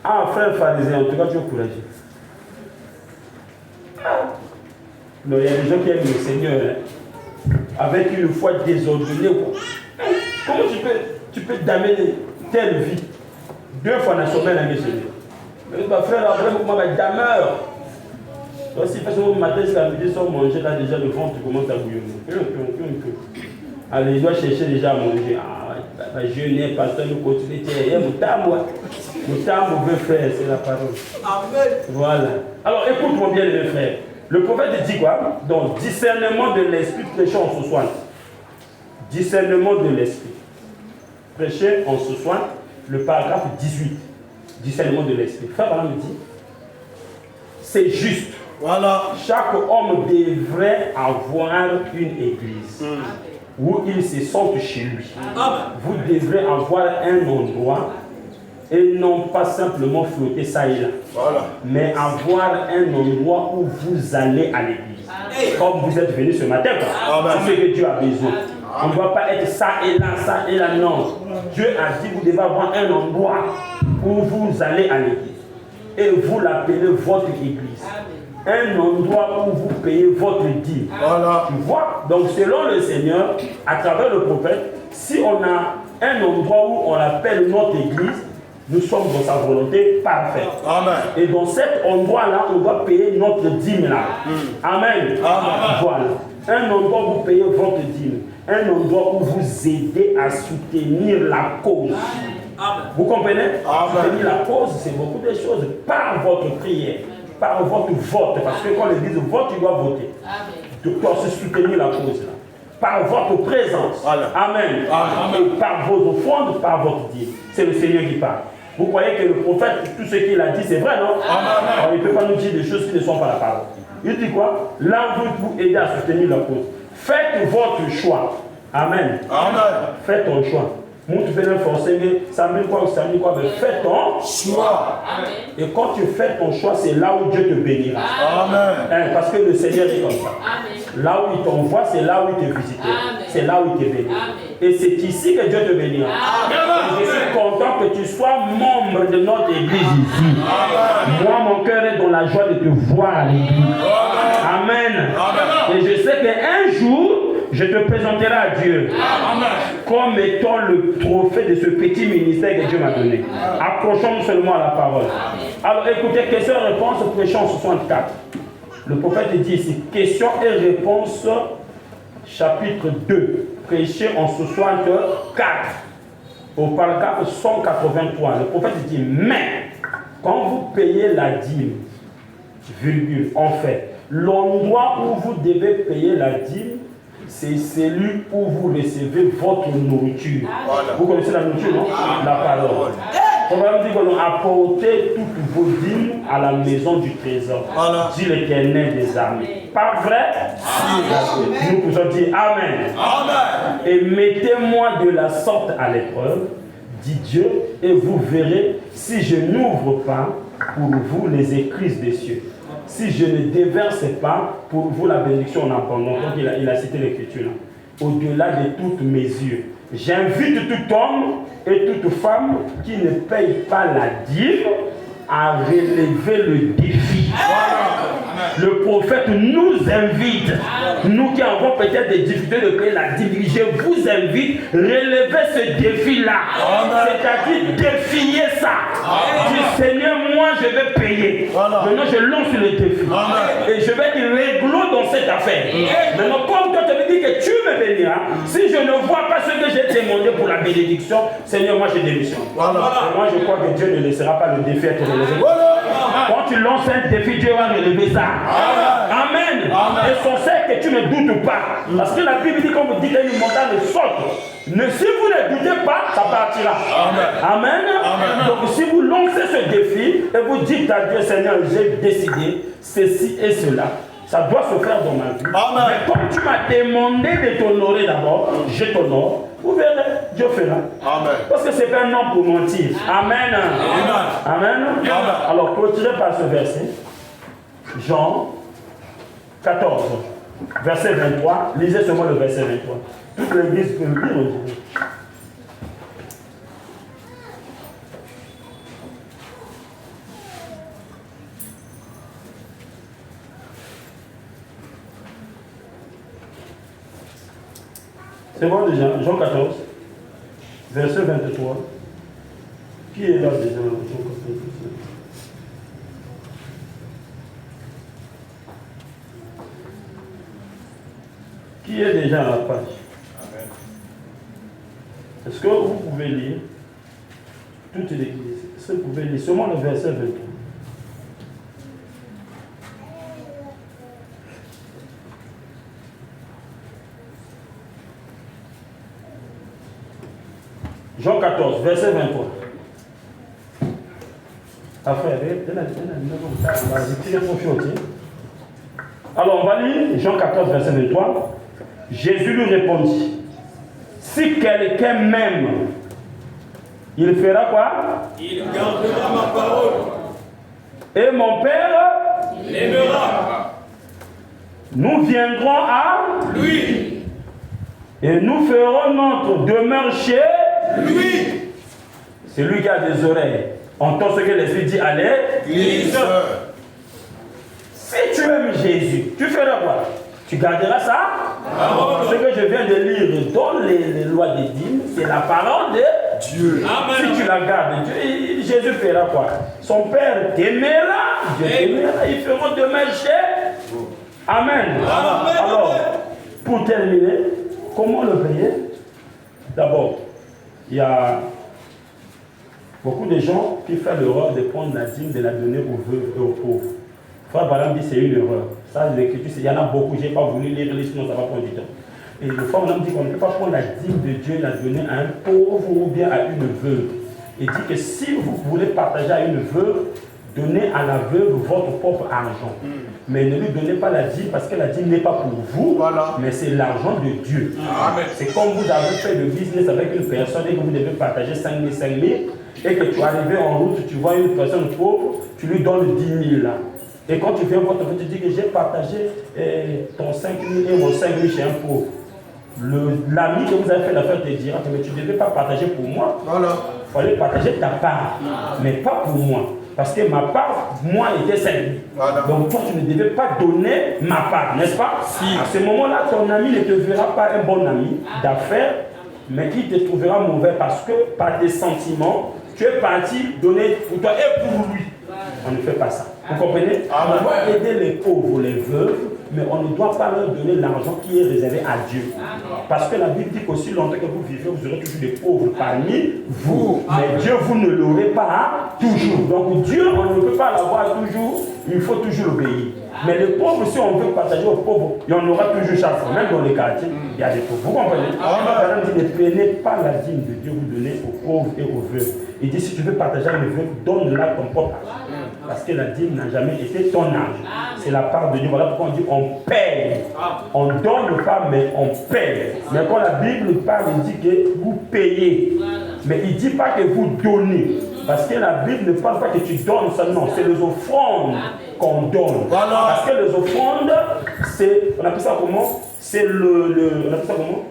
Ah, frère pharisien, en tout cas, tu es courageux. Non, il y a des gens qui aiment le Seigneur, hein, avec une foi désordonnée. Comment tu peux damer telle vie? 2 fois dans la semaine à Seigneur. Mais ma frère, après, moi, ma dameur. Donc, si parce que le matin, jusqu'à midi, sans manger, là, déjà, le ventre commence à bouillonner. Allez, il doit chercher déjà à manger. Ah, jeûner, pasteur, nous continuer. Tiens, mon temps veut faire, c'est la parole. Amen. Voilà. Alors, écoute-moi bien, les frères. Le prophète dit quoi? Donc, discernement de l'esprit, prêcher en se soigne. Discernement de l'esprit. Prêcher en se soigne. Le paragraphe 18. Discernement de l'esprit. Frère Branham me dit, c'est juste. Voilà. Chaque homme devrait avoir une église où il se sente chez lui. Amen. Vous devrez avoir un endroit et non pas simplement flotter ça et là. Voilà. Mais avoir un endroit où vous allez à l'église. Comme vous êtes venu ce matin. C'est ce que Dieu a besoin. On ne doit pas être ça et là, non. Dieu a dit vous devez avoir un endroit où vous allez à l'église. Et vous l'appelez votre église. Un endroit où vous payez votre dîme. Voilà. Tu vois? Donc selon le Seigneur, à travers le prophète, si on a un endroit où on appelle notre église, nous sommes dans sa volonté parfaite. Amen. Et dans cet endroit-là, on doit payer notre dîme là. Amen. Amen. Voilà. Un endroit où vous payez votre dîme. Un endroit où vous aidez à soutenir la cause. Amen. Vous comprenez? Amen. Soutenir la cause, c'est beaucoup de choses. Par votre prière, par votre vote. Parce que quand l'église vote, tu dois voter. Amen. Tu dois se soutenir la cause là. Par votre présence. Amen. Amen. Amen. Et par vos offrandes, par votre dîme. C'est le Seigneur qui parle. Vous croyez que le prophète, tout ce qu'il a dit, c'est vrai, non? Amen. Alors, il ne peut pas nous dire des choses qui ne sont pas la parole. Il dit quoi? Là, vous aider à soutenir la cause. Faites votre choix. Amen. Amen. Faites ton choix. Moi, tu fais forcer, mais ça me quoi, mais fais ton choix. Amen. Et quand tu fais ton choix, c'est là où Dieu te bénira. Amen. Parce que le Seigneur est comme ça. Amen. Là où il t'envoie, c'est là où il te visite. C'est là où il te bénit. Et c'est ici que Dieu te bénira. Amen. Je suis content que tu sois membre de notre église ici. Amen. Moi, mon cœur est dans la joie de te voir à l'église. Amen. Amen. Et je sais qu'un jour, je te présenterai à Dieu. Amen. Comme étant le trophée de ce petit ministère que Dieu m'a donné. Accrochons-nous seulement à la parole. Amen. Alors écoutez, questions-réponses, prêchons 64. Le prophète dit ici, questions et réponses, chapitre 2. Prêcher en 64. Au paragraphe 183. Le prophète dit, mais quand vous payez la dîme, virgule, en fait, l'endroit où vous devez payer la dîme, c'est celui où vous recevez votre nourriture. Voilà. Vous connaissez la nourriture, non? La parole. On va me dire qu'on a apporté toutes vos dîmes à la maison du trésor. Voilà. Dit l'Éternel des armées. Pas vrai? Amen. Nous pouvons dire Amen. Amen. Et mettez-moi de la sorte à l'épreuve, dit Dieu, et vous verrez si je n'ouvre pas pour vous les écrits des cieux. Si je ne déverse pas pour vous la bénédiction en abondance. Donc il a cité l'écriture. Au-delà de toutes mesures. J'invite tout homme et toute femme qui ne paye pas la dîme à relever le défi. Le prophète nous invite, nous qui avons peut-être des difficultés de payer la dîme, je vous invite à relever ce défi-là. C'est-à-dire défier ça. Dis Seigneur, moi je vais payer. Maintenant je lance le défi. Et je vais être réglo dans cette affaire. Maintenant, comme toi tu me dis que tu me béniras, si je ne vois pas ce que j'ai demandé pour la bénédiction, Seigneur, moi je démissionne. Moi je crois que Dieu ne laissera pas le défi être relevé. Quand tu lances un défi, Dieu va relever ça. Amen. Amen. Et son sait que tu ne doutes pas. Parce que la Bible dit, quand vous dites une montagne saute, si vous ne doutez pas, ça partira. Amen. Amen. Donc si vous lancez ce défi et vous dites à Dieu, Seigneur, j'ai décidé ceci et cela, ça doit se faire dans ma vie. Amen. Mais comme tu m'as demandé de t'honorer d'abord, je t'honore. Vous verrez, Dieu fera. Amen. Parce que ce n'est pas un homme pour mentir. Amen. Amen. Amen. Amen. Alors, clôturez par ce verset. Jean 14, verset 23. Lisez seulement le verset 23. Toute l'église peut le lire aujourd'hui. C'est bon déjà, Jean 14, verset 23. Qui est là déjà? Qui est déjà à la page? Est-ce que vous pouvez lire toute l'Église? Est-ce que vous pouvez lire seulement le verset 23? Jean 14, verset 23. Alors on va lire Jean 14, verset 23. Jésus lui répondit, si quelqu'un m'aime, il fera quoi? Il gardera ma parole. Et mon Père l'aimera. Nous viendrons à lui. Et nous ferons notre demeure chez lui. C'est lui qui a des oreilles. Entend ce que l'Esprit dit à l'Église. Si tu aimes Jésus, tu feras quoi? Tu garderas ça? Ce que je viens de lire dans les lois des dîmes, c'est la parole de Dieu. Amen. Si tu la gardes, Jésus fera quoi? Son Père t'aimera, Dieu t'aimera, ils feront demeure chez. Amen. Amen. Alors, pour terminer, comment le payer? D'abord, il y a beaucoup de gens qui font l'erreur de prendre la dîme, de la donner aux veuves et aux pauvres. Frère Balam dit c'est une erreur. Ça, l'écriture, il y en a beaucoup, je n'ai pas voulu lire les sinon ça va prendre du temps. Et le frère Balam dit qu'on ne peut pas prendre la dîme de Dieu et la donner à un pauvre ou bien à une veuve. Il dit que si vous voulez partager à une veuve, donnez à la veuve votre propre argent. Mais ne lui donnez pas la dîme parce que la dîme n'est pas pour vous, mais c'est l'argent de Dieu. C'est comme vous avez fait le business avec une personne et que vous devez partager 5 000, 5 000 et que tu es arrivé en route, tu vois une personne pauvre, tu lui donnes 10 000 là. Et quand tu viens voir ton frère, tu dis que j'ai partagé ton 5 000 et mon 5 000 chez un pauvre. L'ami que vous avez fait l'affaire te dira, mais tu ne devais pas partager pour moi. Il fallait partager ta part, mais pas pour moi. Parce que ma part, moi, était 5 000. Donc toi, tu ne devais pas donner ma part, n'est-ce pas? À ce moment-là, ton ami ne te verra pas un bon ami d'affaires, mais il te trouvera mauvais parce que par tes sentiments, tu es parti donner pour toi et pour lui. On ne fait pas ça. Vous comprenez? On doit aider les pauvres, les veuves, mais on ne doit pas leur donner l'argent qui est réservé à Dieu. Parce que la Bible dit qu'aussi longtemps que vous vivez, vous aurez toujours des pauvres parmi vous. Mais Dieu, vous ne l'aurez pas toujours. Donc Dieu, on ne peut pas l'avoir toujours, il faut toujours l'obéir. Mais les pauvres, si on veut partager aux pauvres, il y en aura toujours chaque fois. Même dans les quartiers, il y a des pauvres. Vous comprenez? Par exemple, dit, ne prenez pas la dîme de Dieu, vous donnez aux pauvres et aux veuves. Il dit, si tu veux partager avec les veuves, donne-la ton propre argent. Parce que la dîme n'a jamais été ton argent. C'est la part de Dieu. Voilà pourquoi on dit on paye. On ne donne pas, mais on paye. Mais quand la Bible parle, il dit que vous payez. Mais il ne dit pas que vous donnez. Parce que la Bible ne parle pas que tu donnes seulement. C'est les offrandes qu'on donne. Parce que les offrandes, c'est, on appelle ça comment? C'est on appelle ça comment?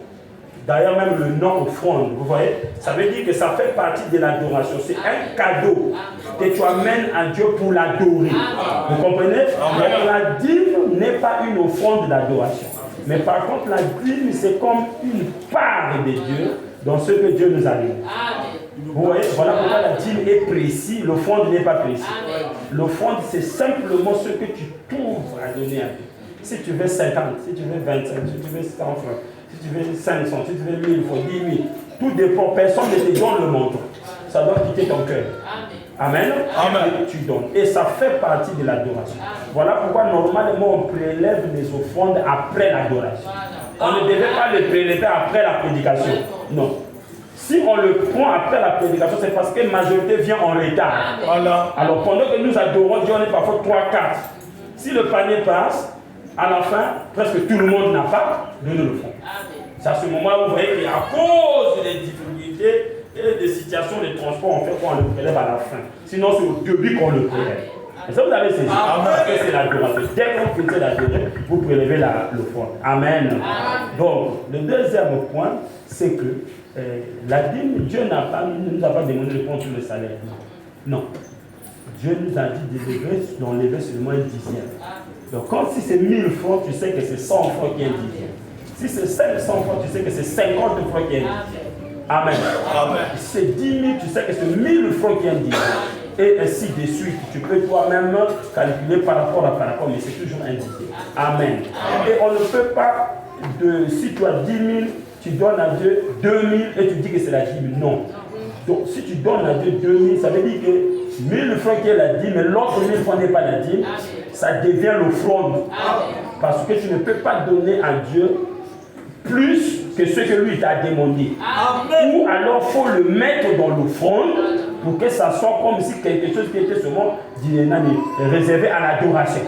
D'ailleurs, même le nom offrande, vous voyez, ça veut dire que ça fait partie de l'adoration. C'est un cadeau que tu amènes à Dieu pour l'adorer. Vous comprenez? Donc, la dîme n'est pas une offrande d'adoration. Mais par contre, la dîme, c'est comme une part de Dieu dans ce que Dieu nous a donné. Vous voyez, voilà pourquoi la dîme est précise, l'offrande n'est pas précise. L'offrande, c'est simplement ce que tu trouves à donner à Dieu. Si tu veux 50, si tu veux 25, si tu veux 100 francs, si tu veux 500, si tu veux 1000 francs, 10 000, tout dépend. Personne ne te donne le montant. Ça doit quitter ton cœur. Amen. Amen. Et tu donnes. Et ça fait partie de l'adoration. Voilà pourquoi normalement on prélève les offrandes après l'adoration. On ne devait pas les prélever après la prédication. Non. Si on le prend après la prédication, c'est parce que la majorité vient en retard. Voilà. Alors pendant que nous adorons Dieu, on est parfois 3, 4. Si le panier passe, à la fin, presque tout le monde n'a pas donné le fond. C'est à ce moment où vous voyez qu'à cause des difficultés et des situations de transport, on fait quoi? On le prélève à la fin. Sinon, c'est au début qu'on le prélève. Et ça, vous avez saisi. Parce que c'est l'adoration. Dès que vous faites l'adoration, vous prélevez le fond. Amen. Donc, le deuxième point, c'est que la dîme, Dieu ne nous a pas demandé de prendre tout le salaire. Non. Dieu nous a dit d'enlever seulement un dixième. Donc, quand si c'est 1000 francs, tu sais que c'est 100 francs qui est un dixième. Si c'est 500 francs, tu sais que c'est 50 francs qui est dit. Amen. Amen. Si c'est 10 000, tu sais que c'est 1000 francs qui est dit. Et ainsi de suite. Tu peux toi-même calculer par rapport, mais c'est toujours indiqué. Amen. Et on ne peut pas, si tu as 10 000, tu donnes à Dieu 2 000 et tu dis que c'est la dîme. Non. Donc si tu donnes à Dieu 2 000, ça veut dire que 1000 francs qui est la dîme, mais l'autre 1000 francs n'est pas la dîme, ça devient l'offrande. Parce que tu ne peux pas donner à Dieu plus que ce que lui t'a demandé. Amen. Ou alors il faut le mettre dans l'offrande pour que ça soit comme si quelque chose qui était seulement réservé à l'adoration.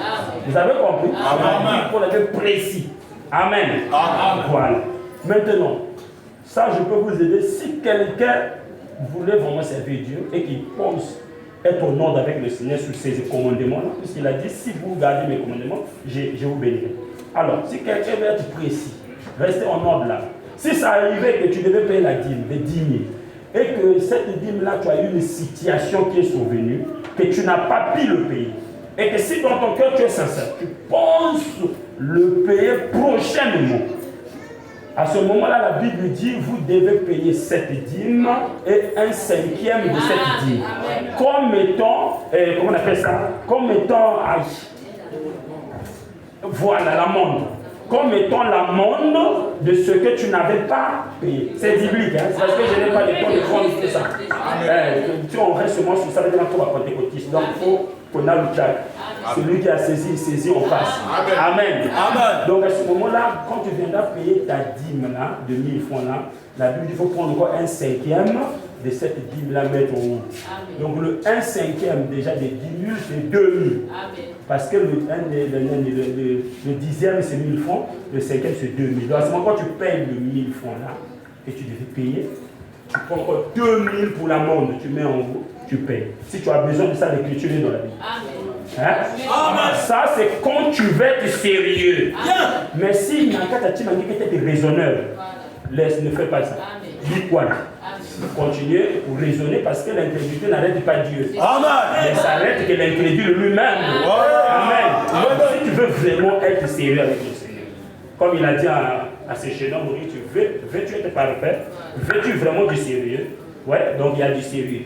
Vous avez compris? Amen. Il faut être précis. Amen. Amen. Voilà. Maintenant, ça je peux vous aider. Si quelqu'un voulait vraiment servir Dieu et qu'il pense être en ordre avec le Seigneur sur ses commandements, puisqu'il a dit, si vous gardez mes commandements, je vous bénirai. Alors, si quelqu'un veut être précis, restez en ordre là. Si ça arrivait que tu devais payer la dîme de 10 000 et que cette dîme-là, tu as eu une situation qui est survenue, que tu n'as pas pu le payer, et que si dans ton cœur tu es sincère, tu penses le payer prochainement, à ce moment-là, la Bible dit, vous devez payer cette dîme et 1/5 de cette dîme. Comme étant, comment on appelle ça? Comme étant, voilà, l'amende. Comme étant l'amende de ce que tu n'avais pas payé. C'est biblique, hein? C'est parce que je n'ai pas le temps de prendre tout ça. Si on reste seulement sur ça, on va pentecôtiste. Donc il faut qu'on a le tchak. Celui qui a saisi, il saisit, on passe. Amen. Amen. Donc à ce moment-là, quand tu viendras payer ta dîme là, de 1000 francs là, la Bible dit qu'il faut prendre encore 1/5 de cette dîme-là, mettre au haut. Donc le 1/5 déjà des 10 000, c'est 2000. Parce que le dixième, c'est 1000 francs, le 5e, c'est 2000. Donc à ce moment, quand tu payes le 1000 francs là, et tu devais payer, tu prends encore 2000 pour l'amende, tu mets en haut, tu payes. Si tu as besoin de ça, l'écriture est dans la Bible. Hein? Ça, c'est quand tu veux être sérieux. Mais si il y a un qui est raisonneur, laisse, ne fais pas ça. Dis quoi? Continuez pour raisonner parce que l'incrédulité n'arrête pas Dieu. Amen. Mais ça arrête que l'incrédule lui-même. Amen. Donc, si tu veux vraiment être sérieux avec le Seigneur, comme il a dit à ses chaînons, veux-tu être parfait? Veux-tu vraiment du sérieux? Ouais, donc il y a du sérieux.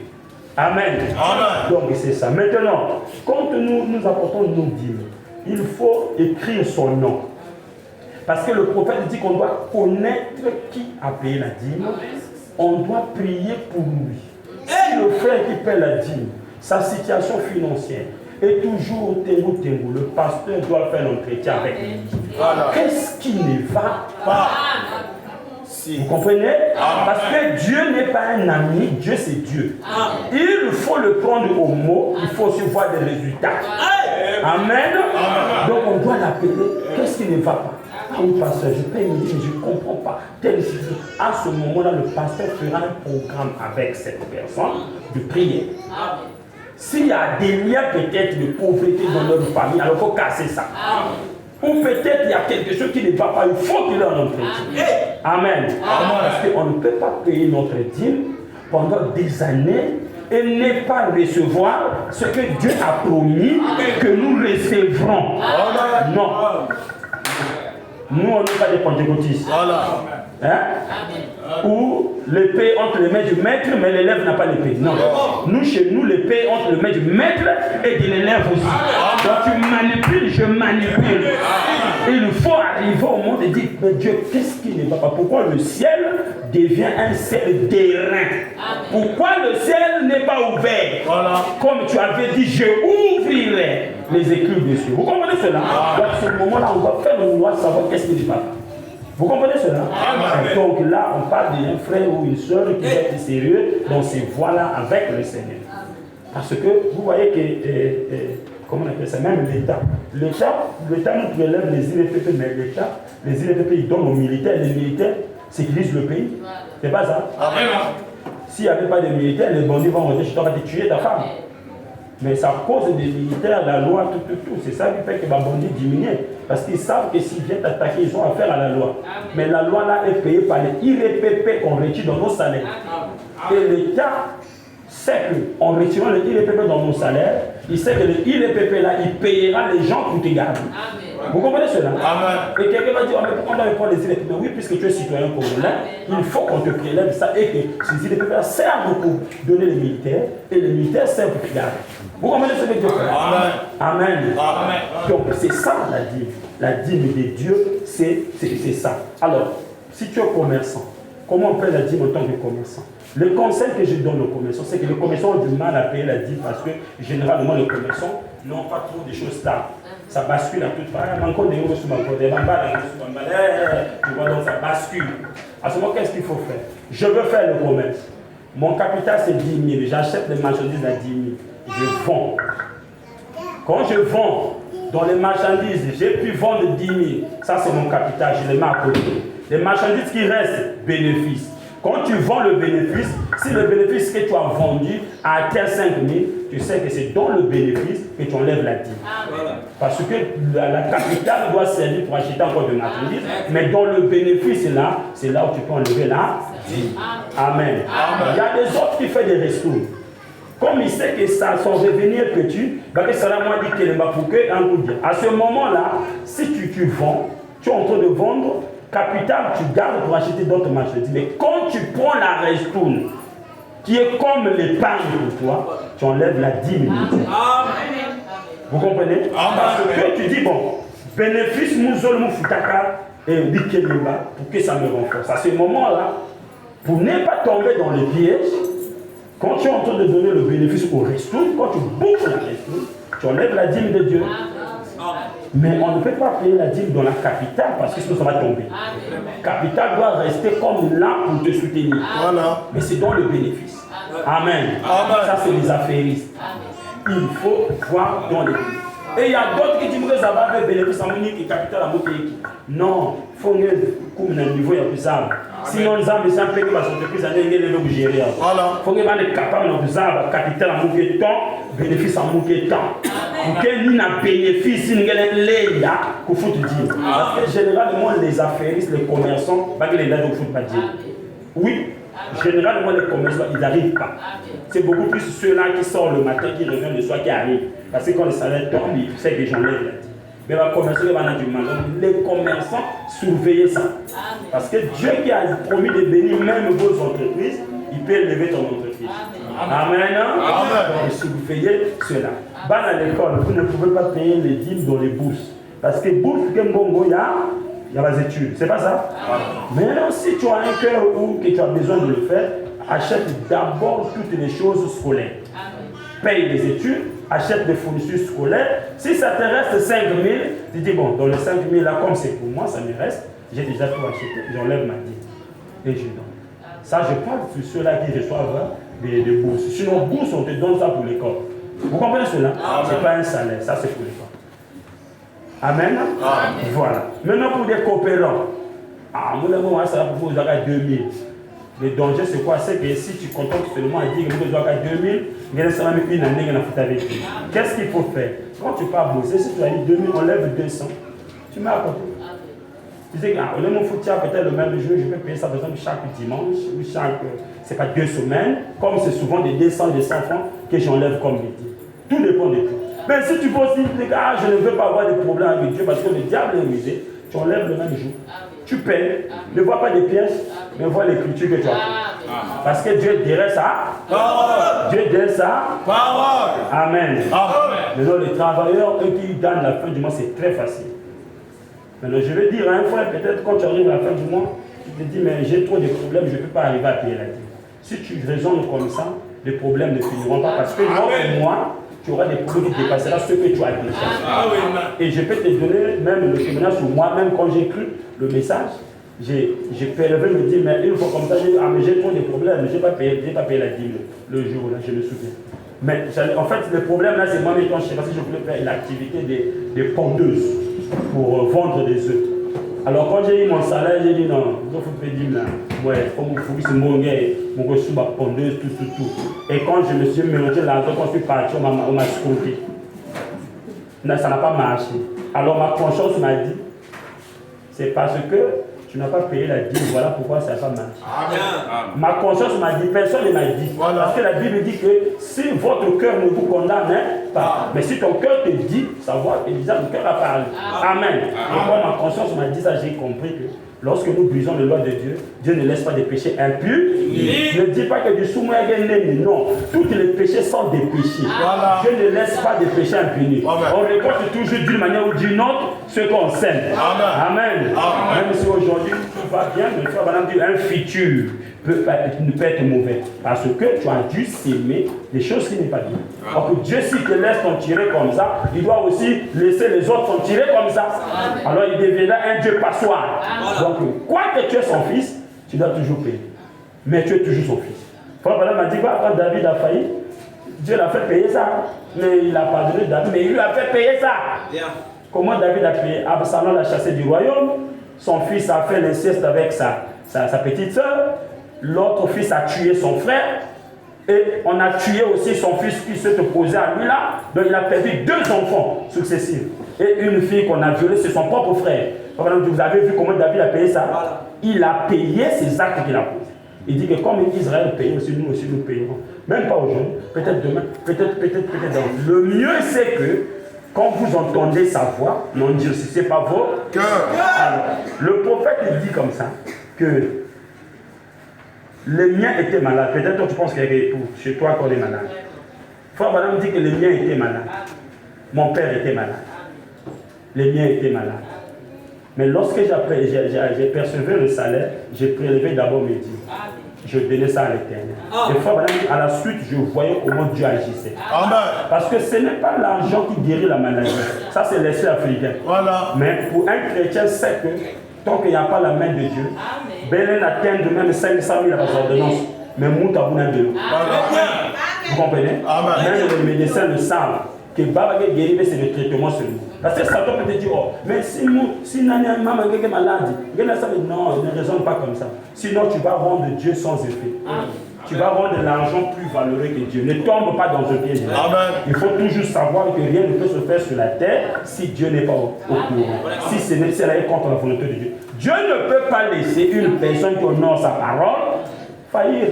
Amen. Amen. Donc c'est ça. Maintenant, quand nous apportons nos dîmes, il faut écrire son nom. Parce que le prophète dit qu'on doit connaître qui a payé la dîme. On doit prier pour lui. Si le frère qui paie la dîme, sa situation financière est toujours tengu, le pasteur doit faire l'entretien avec lui. Voilà. Qu'est-ce qui ne va pas? Vous comprenez? Parce que Dieu n'est pas un ami, Dieu c'est Dieu. Il faut le prendre au mot, il faut aussi voir des résultats. Amen. Donc on doit l'appeler. Qu'est-ce qui ne va pas? Un pasteur, je paye une dîme, je ne comprends pas. À ce moment-là, le pasteur fera un programme avec cette personne de prière. S'il y a des liens peut-être de pauvreté dans notre famille, alors il faut casser ça. Ou peut-être il y a quelque chose qui ne va pas, il faut qu'il ait un entretien. Amen. Parce qu'on ne peut pas payer notre dîme pendant des années et ne pas recevoir ce que Dieu a promis que nous recevrons. Non. Nous, on n'est pas des pentecôtistes. Hein? Ou l'épée entre les mains du maître, mais l'élève n'a pas l'épée. Non. Nous, chez nous, l'épée entre les mains du maître et de l'élève aussi. Donc tu manipules, je manipule. Il faut arriver au monde et dire, mais Dieu, qu'est-ce qui ne va pas? Pourquoi le ciel devient un ciel d'airain? Pourquoi le ciel n'est pas ouvert? Comme tu avais dit, je ouvrirai les écrits dessus. Vous comprenez cela? Donc à ce moment-là, on va faire une loi de savoir qu'est-ce qui ne va pas. Vous comprenez cela? Donc là, on parle d'un frère ou une soeur qui va être sérieux dans ces voies-là avec le Seigneur. Parce que vous voyez que, comment on appelle ça, même l'État nous prélève les IRPP, mais l'État, les IRPP, ils donnent aux militaires, les militaires sécurisent le pays. C'est pas ça? S'il n'y avait pas de militaires, les bandits vont rentrer chez toi, te tuer ta femme. Mais c'est à cause des militaires, la loi, tout. C'est ça qui fait que les bandits diminuent. Parce qu'ils savent que s'ils viennent attaquer, ils ont affaire à la loi. Mais la loi là est payée par les IRPP qu'on retire dans nos salaires. Et l'État sait qu'en retirant le ILPP dans mon salaire, il sait que le ILPP là, il payera les gens pour te garder. Amen. Vous comprenez cela? Amen. Et quelqu'un va dire, mais pourquoi on doit prendre les ILPP? Oui, puisque tu es citoyen congolais, il faut qu'on te prélève ça et que ces ILPP là servent pour donner les militaires et les militaires servent pour te garder. Vous comprenez ce que Dieu fait? Amen. Amen. Amen. Donc c'est ça la dîme. La dîme de Dieu, c'est ça. Alors, si tu es commerçant, comment on paie la dîme en tant que commerçant? Le conseil que je donne aux commerçants, c'est que les commerçants ont du mal à payer la dîme parce que généralement les commerçants n'ont pas trop de choses stables. Ça bascule à toute part. Tu vois, donc ça bascule. À ce moment, qu'est-ce qu'il faut faire? Je veux faire le commerce. Mon capital c'est 10 000. J'achète les marchandises à 10 000. Je vends. Quand je vends dans les marchandises, j'ai pu vendre 10 000. Ça c'est mon capital, je les mets à côté. Les marchandises qui restent, bénéfice. Quand tu vends le bénéfice, si le bénéfice que tu as vendu a atteint 5 000, tu sais que c'est dans le bénéfice que tu enlèves la dîme. Parce que la capitale doit servir pour acheter encore de marchandises, mais dans le bénéfice là, c'est là où tu peux enlever la dîme. Amen. Amen. Il y a des autres qui font des restos. Comme il sait que ça, son revenu est petit, à ce moment-là, si tu vends, tu es en train de vendre, capital, tu gardes pour acheter d'autres marchandises. Mais quand tu prends la restoune, qui est comme l'épargne pour toi, tu enlèves la dîme. Vous comprenez? Parce que tu dis, bon, bénéfice, mouzol, moufutaka, et bikeleba, pour que ça me renforce. À ce moment-là, pour ne pas tomber dans les pièges, quand tu es en train de donner le bénéfice au resto, quand tu bouffes la resto, tu enlèves la dîme de Dieu. Mais on ne peut pas payer la dîme dans la capitale parce que sinon ça va tomber. La capitale doit rester comme là pour te soutenir. Voilà. Mais c'est dans le bénéfice. Amen. Amen. Ça, c'est les affairistes. Il faut voir dans les bénéfices. Et il y a d'autres qui disent que ça va faire bénéfice en unique et capital à Mokéki. Non, il faut que un niveau plus simple. Sinon, nous avons besoin de payer parce que l'entreprise a des élèves qui gèrent. Il faut que nous soyons capables de capital à Mokéki, bénéfice à Mokéki. Pour que nous ayons bénéfice, nous ayons l'aide qu'il faut te dire. Parce que généralement, les affairistes, les commerçants, pas que les dates ne faut pas dire. Oui. Généralement, les commerçants, ils n'arrivent pas. C'est beaucoup plus ceux-là qui sortent le matin, qui reviennent le soir, qui arrivent. Parce que quand le salaire tombe, ils savent que j'enlève la dîme. Mais les commerçants, ils vont du mal. Donc, les commerçants, surveillez ça. Parce que Dieu qui a promis de bénir même vos entreprises, il peut élever ton entreprise. Amen. Donc, surveillez cela. À l'école, vous ne pouvez pas payer les dîmes dans les bourses. Parce que bourse, il y a les études, c'est pas ça? Mais si tu as un cœur ou que tu as besoin de le faire, achète d'abord toutes les choses scolaires. Paye les études, achète des fournitures scolaires. Si ça te reste 5 000, tu dis bon, dans les 5 000 là, comme c'est pour moi, ça me reste, j'ai déjà tout acheté, j'enlève ma dîme et je donne. Ça, je parle sur ceux-là qui reçoivent des bourses. Sinon, bourse, on te donne ça pour l'école. Vous comprenez cela? Ce n'est pas un salaire, ça c'est pour l'école. Amen. Amen. Voilà. Maintenant pour des coopérants. Mon ça va pour vous avoir 2000. Le danger c'est quoi? C'est que si tu contentes seulement à dire que vous avez 2000, il y a seulement une année qui a fait avec lui. Qu'est-ce qu'il faut faire? Quand tu pars bosser, si tu as dit 2000, on lève 200. Tu mets à côté. Tu sais qu'on est mon foutier peut-être le même jour, je peux payer ça par exemple chaque dimanche ou chaque. C'est pas 2 semaines. Comme c'est souvent des 200 francs que j'enlève comme métier. Tout dépend de toi. Mais si tu poses les gars, je ne veux pas avoir de problème avec Dieu parce que le diable est rusé, tu enlèves le même jour. Tu payes, ne vois pas des pièces, mais vois l'écriture que tu as fait. Parce que Dieu dirait ça. Dieu dirait ça. Amen. Maintenant, les travailleurs, eux qui gagnent la fin du mois, c'est très facile. Maintenant, je vais dire à un frère, peut-être quand tu arrives à la fin du mois, tu te dis, mais j'ai trop de problèmes, je ne peux pas arriver à payer la dîme. Si tu raisonnes comme ça, les problèmes ne finiront pas parce que moi, tu auras des problèmes qui dépasseront ce que tu as déjà. Et je peux te donner même le témoignage sur moi, même quand j'ai cru le message, j'ai prélevé me dire, mais une fois comme ça, mais j'ai trop de problèmes, je n'ai pas payé la dîme le jour là, je me souviens. Mais en fait, le problème là, c'est moi quand je sais pas si je voulais faire l'activité des pondeuses pour vendre des œufs. Alors quand j'ai eu mon salaire, j'ai dit non, il faut faire dîme là. Ouais, comme vous pouvez se monger, mon reçu ma pondeuse, tout. Et quand je me suis mélangé l'argent, quand je suis parti, on m'a scruté. Ça n'a pas marché. Alors ma conscience m'a dit, c'est parce que tu n'as pas payé la dîme, voilà pourquoi ça n'a pas marché. Amen. Ma conscience m'a dit, personne ne m'a dit. Voilà. Parce que la Bible dit que si votre cœur ne vous condamne pas, mais si ton cœur te dit, savoir que déjà le cœur a parlé. Amen. Et moi, ma conscience m'a dit ça, j'ai compris que lorsque nous brisons les lois de Dieu, Dieu ne laisse pas des péchés impurs. Ne dis pas que du soumoué, non. Tous les péchés sont des péchés. Voilà. Dieu ne laisse pas des péchés impunis. Amen. On récolte toujours d'une manière ou d'une autre ce qu'on sème. Amen. Même si aujourd'hui tout va bien, mais frère Madame dit un futur ne peut être mauvais. Parce que tu as dû s'aimer des choses qui n'est pas bien. Donc Dieu, s'il te laisse t'en tirer comme ça, il doit aussi laisser les autres t'en tirer comme ça. Alors il deviendra un Dieu passoire. Donc, quoi que tu es son fils, tu dois toujours payer. Mais tu es toujours son fils. Frère Madame m'a dit, quand David a failli, Dieu l'a fait payer ça. Mais il a pardonné David, mais il lui a fait payer ça. Comment David a payé? Absalom l'a chassé du royaume. Son fils a fait l'inceste avec sa petite soeur. L'autre fils a tué son frère. Et on a tué aussi son fils qui s'est opposé à lui là. Donc il a perdu 2 enfants successifs. Et une fille qu'on a violée, c'est son propre frère. Vous avez vu comment David a payé ça? Il a payé ses actes qu'il a posés. Il dit que comme Israël paye aussi, nous payerons. Même pas aujourd'hui, peut-être demain, peut-être demain. Le mieux c'est que quand vous entendez sa voix, non dire si ce n'est pas vos cœurs. Alors, le prophète il dit comme ça que les miens étaient malades. Peut-être que tu penses que chez toi qu'on est malade. Frère Madame dit que les miens étaient malades. Mon père était malade. Les miens étaient malades. Mais lorsque j'ai perçu le salaire, j'ai prélevé d'abord mes dîmes. Je donnais ça à l'Éternel. Et frère Madame dit, à la suite, je voyais comment Dieu agissait. Amen. Parce que ce n'est pas l'argent qui guérit la maladie. Ça, c'est l'esprit africain. Voilà. Mais pour un chrétien, c'est que tant qu'il n'y a pas la main de Dieu, Belen atteint de même 500 000 à la ordonnance. Mais Moutabouna de l'eau. Vous comprenez? Amen. Même les médecins le savent. Que Baba guérir, c'est le traitement seulement. Parce que Satan peut te dire, oh, mais si Nana maman est malade, non, ne raisonne pas comme ça. Sinon, tu vas rendre Dieu sans effet. Tu vas rendre l'argent plus valeureux que Dieu. Ne tombe pas dans un piège. Il faut toujours savoir que rien ne peut se faire sur la terre si Dieu n'est pas au courant. Si ce n'est pas contre la volonté de Dieu. Dieu ne peut pas laisser une personne qui honore sa parole faillir.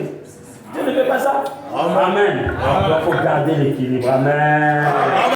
Dieu ne fait pas ça. Amen. Il faut garder l'équilibre. Amen.